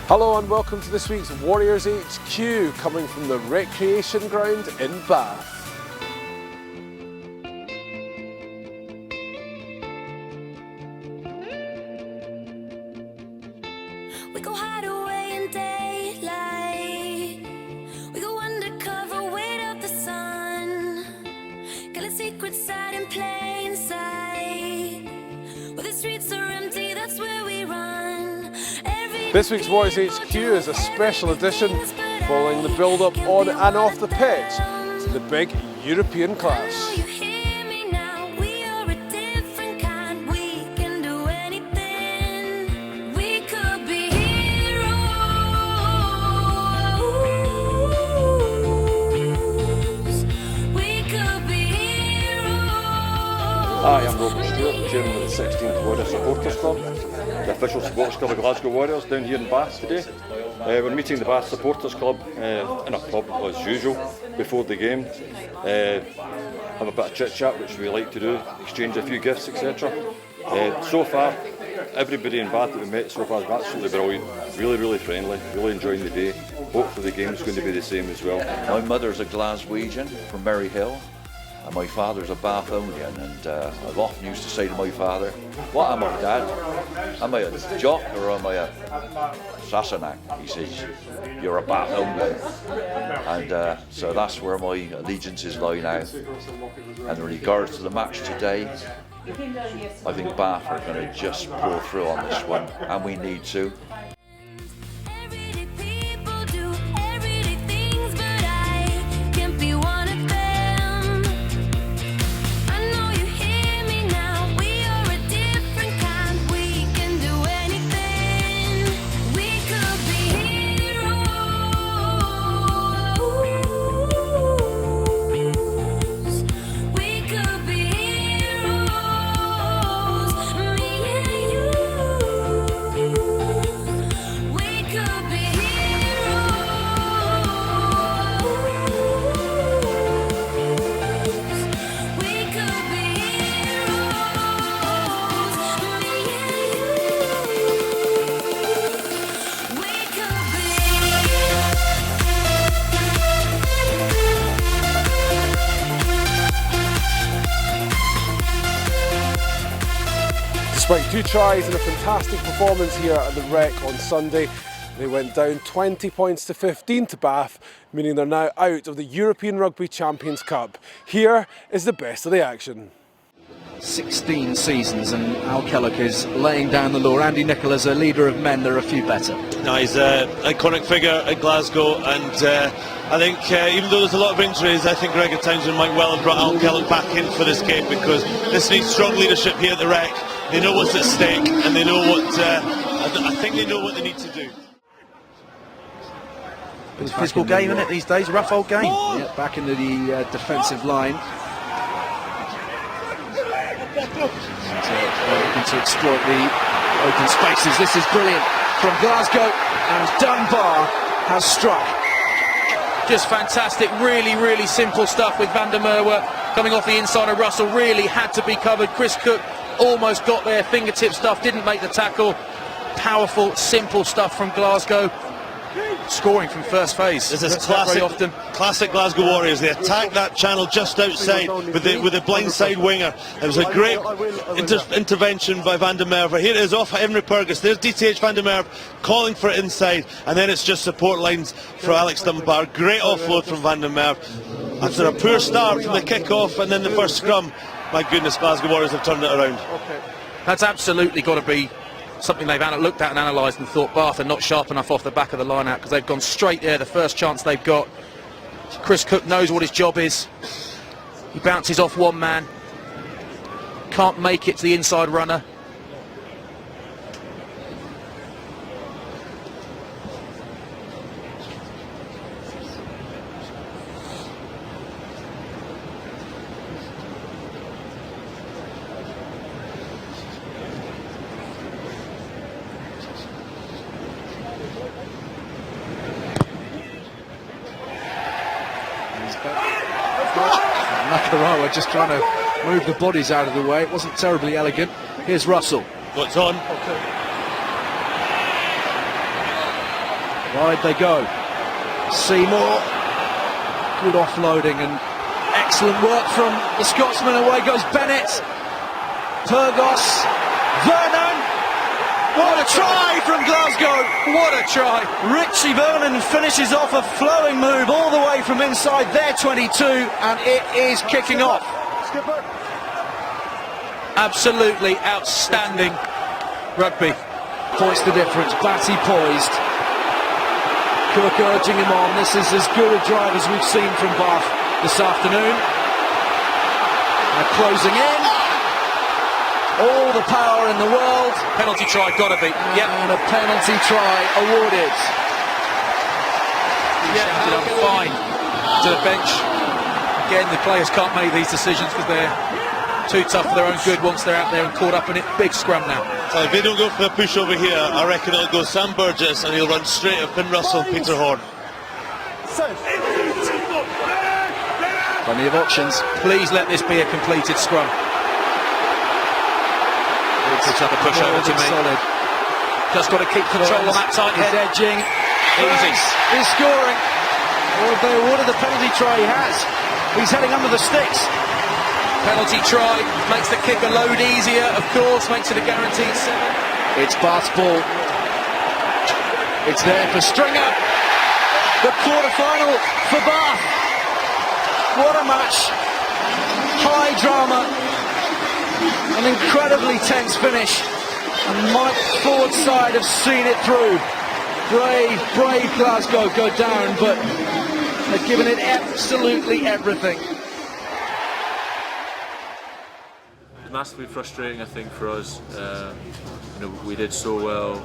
Hello and welcome to this week's Warriors HQ, coming from the Recreation Ground in Bath. We go hide away in daylight. We go undercover, wait out the sun. Got a secret side in plain sight. Where the streets are empty, that's where we run. This week's Warriors HQ is a special edition following the build-up on and off the pitch to the big European clash. Hi, I'm Robert Stewart, Chairman of the 16th Warriors Supporters Club, the official supporters club of Glasgow Warriors down here in Bath today. We're meeting the Bath Supporters Club in a pub as usual before the game. Have a bit of chit chat, which we like to do, exchange a few gifts, etc. So far, everybody in Bath that we met so far is absolutely brilliant, really friendly, really enjoying the day. Hopefully the game's going to be the same as well. My mother's a Glaswegian from Merry Hill. And my father's a Bathonian, and I've often used to say to my father, "What am I, Dad? Am I a jock or am I a Sassenach?" He says, "You're a Bathonian." And so that's where my allegiances lie now. And in regards to the match today, I think Bath are going to just pull through on this one, and we need to. Despite 2 tries and a fantastic performance here at the Rec on Sunday, they went down 20 points to 15 to Bath, meaning they're now out of the European Rugby Champions Cup. Here is the best of the action. 16 seasons and Al Kellogg is laying down the law. Andy Nicholas, a leader of men, there are a few better. No, he's an iconic figure at Glasgow, and I think even though there's a lot of injuries, I think Gregor Townsend might well have brought Al Kellogg back in for this game, because this needs strong leadership here at the Rec. They know what's at stake, and they know what I think they know what they need to do. It's a physical game, isn't it, these days? Rough old game. Yeah, back into the defensive line. Looking to exploit the open spaces. This is brilliant from Glasgow, and Dunbar has struck. Just fantastic, really simple stuff with Van der Merwe coming off the inside of Russell. Really had to be covered. Chris Cook almost got there, fingertip stuff, didn't make the tackle. Powerful, simple stuff from Glasgow. Scoring from first phase. This is classic Glasgow Warriors. They attacked that channel just outside with the blindside winger. It was a great intervention by Van der Merwe. Here it is off Henry Purgus. There's DTH Van der Merwe calling for it inside, and then it's just support lines for Alex Dunbar. Great offload from Van der Merwe after a poor start from the kick-off and then the first scrum. My goodness, Glasgow Warriors have turned it around. That's absolutely got to be something they've looked at and analysed and thought Bath are not sharp enough off the back of the line out, because they've gone straight there the first chance they've got. Chris Cook knows what his job is. He bounces off one man, can't make it to the inside runner. Nakarawa just trying to move the bodies out of the way. It wasn't terribly elegant. Here's Russell. What's on? Wide they go. Seymour. Good offloading and excellent work from the Scotsman. Away goes Bennett. Pyrgos. Vernon. What a try from Glasgow. What a try. Richie Vernon finishes off a flowing move all the way from inside their 22, and it is kicking off. Absolutely outstanding rugby. Points the difference. Batty poised. Cook urging him on. This is as good a drive as we've seen from Bath this afternoon. They're closing in. All the power in the world. Penalty try, gotta be. And a penalty try awarded. Shouted up fine to the bench. Again, the players can't make these decisions because they're too tough for their own good once they're out there and caught up in it. Big scrum now. So if they don't go for the push over here, I reckon it'll go Sam Burgess and he'll run straight at Finn Russell, Peter Horn. Plenty of options. Please let this be a completed scrum. It's another push over to me. Solid. Just got to keep control on that tight He's head. edging. Easy. He's scoring. Well, if they awarded the penalty try, he has. He's heading under the sticks. Penalty try makes the kick a load easier, of course, makes it a guaranteed 7. It's Bath's ball. It's there for Stringer. The quarter-final for Bath. What a match. High drama. An incredibly tense finish. And Mike Ford's side have seen it through. Brave Glasgow go down, but they've given it absolutely everything. Massively frustrating, I think, for us. We did so well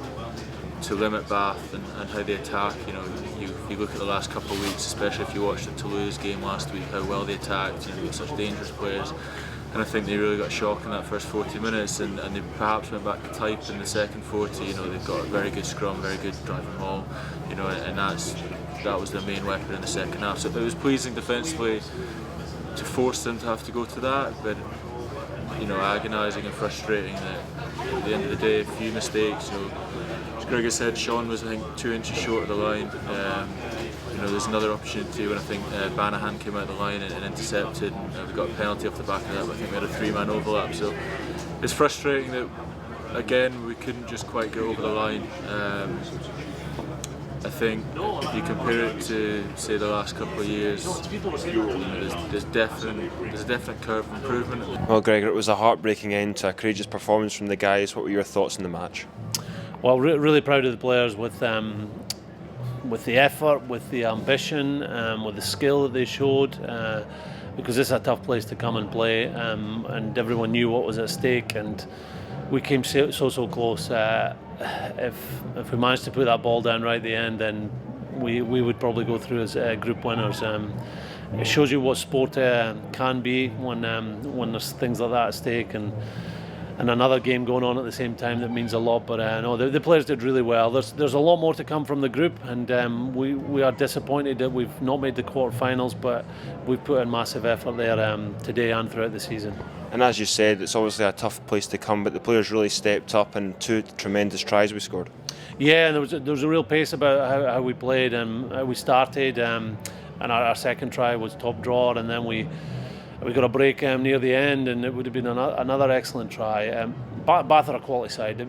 to limit Bath and how they attack. You look at the last couple of weeks, especially if you watched the Toulouse game last week, how well they attacked and with such dangerous players. And I think they really got shocked in that first 40 minutes, and they perhaps went back to type in the second 40. They've got a very good scrum, very good driving ball, and that was their main weapon in the second half. So it was pleasing defensively to force them to have to go to that, but agonising and frustrating that at the end of the day, a few mistakes. As Greg has said, Sean was, I think, 2 inches short of the line. There's another opportunity when I think Banahan came out of the line and intercepted, and we got a penalty off the back of that, but I think we had a 3-man overlap. So it's frustrating that, again, we couldn't just quite get over the line. I think if you compare it to, say, the last couple of years, there's a definite curve of improvement. Well, Gregor, it was a heartbreaking end to a courageous performance from the guys. What were your thoughts on the match? Well, really proud of the players with the effort, with the ambition, with the skill that they showed, because this is a tough place to come and play, and everyone knew what was at stake, and we came so close. If we managed to put that ball down right at the end, then we would probably go through as group winners. It shows you what sport can be when there's things like that at stake, and another game going on at the same time that means a lot. But no, the players did really well. There's a lot more to come from the group, and we are disappointed that we've not made the quarterfinals, but we've put in massive effort there today and throughout the season. And as you said, it's obviously a tough place to come, but the players really stepped up, and 2 tremendous tries we scored. Yeah, and there was a real pace about how we played and how we started, and our second try was top drawer, and then we got a break near the end, and it would have been another excellent try. Bath are a quality side.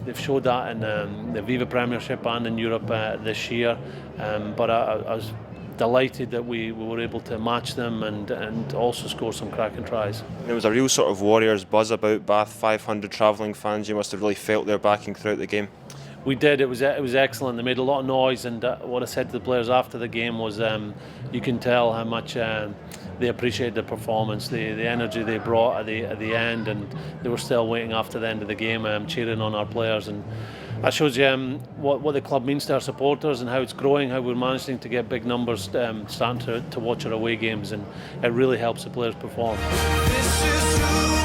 They've showed that in the Viva Premiership and in Europe this year, but I was delighted that we were able to match them and also score some cracking tries. There was a real sort of Warriors buzz about Bath. 500 travelling fans. You must have really felt their backing throughout the game. We did. It was excellent. They made a lot of noise, and what I said to the players after the game was, you can tell how much they appreciated the performance, the energy they brought at the end, and they were still waiting after the end of the game, cheering on our players, and that shows you what the club means to our supporters and how it's growing, how we're managing to get big numbers starting to watch our away games, and it really helps the players perform. This is true.